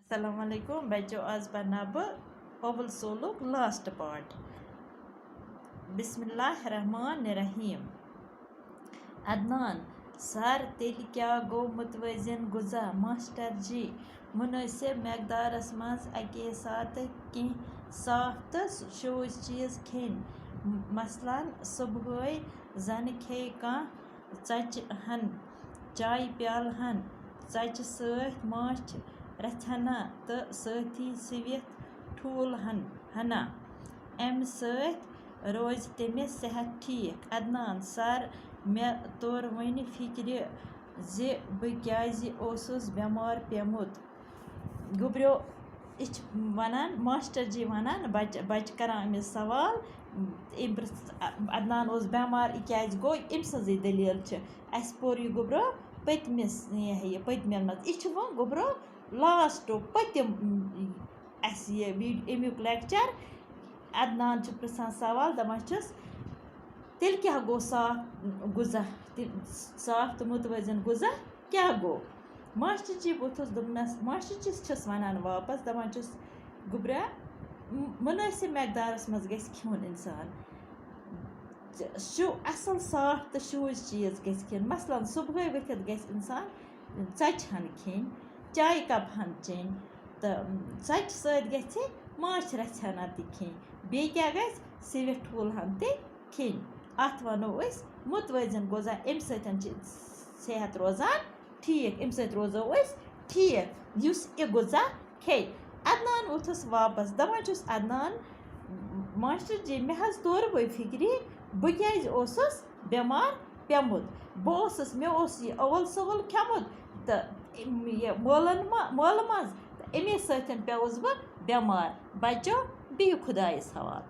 अस्सलाम वालेकुम बच्चों, आज पढ़ना ओवल सोलुक लास्ट पार्ट। बिस्मिल्लाहिर्रहमानिर्रहीम। अदनान सर तेल क्या गो मुतवज़िन गुज़ा मास्टर जी मुनासिब मकदारस मज अके साथ कह साफ तो शोज चीज़ खेन मसलन सुबह जन खे कह चच हन चाय प्याल हन चच सत माछ रथना तो सती सिवित ठूल हना अम सत रोज तमिस सेहत ठीक। अदनान सर मे तोर वन फिक्र ज बह क्या ओसुस बेमार पेमुत। गुब्रो वनान मास्टर जी वनान बच करान अमिस सवाल अदनान ओस बेमार क्या गो अम सज़ दलील अस पोर यह गुब्रो पतमिस पतमेन मज यह वो गुब्रो लास्ट पतिम अमुक लेक्चर। अदनान पृछान सवाल दपान तेल क्या गो साफ गुज़ा साफ तो मुतवज़िन गुज़ा क्या गो। मास्टर जी वोथुस दोपनस मास्टर जी वनान वापस दपान गुब्रा मुनासिब मकदारस मज गछ खेन इंसान असल साफ तो शूज चीज़ गछ खेन मसलन सुबह वथित गछ इंसान चच हन खेन चाय कप हन चेन तो चच सत गछ माछ रचना त खेन बे क्या गछ सिविट ठूल हन त खेन अत वनो मुतवज़िन गुज़ा अम सेहत रोजान ठीक अम सत रोजो ठीक युस यह गुज़ा खे। अदनान वोथुस वापस दपान अदनान मास्टर जी मे हज तोर वो फिक्री बह क्या ओसुस बेमार पेमुत बह मे यह ओवल सोवल खेमुत तो मोल मज अमे सत पेवस बह बेमार। बच्चों बिहु खुदायस हवाल।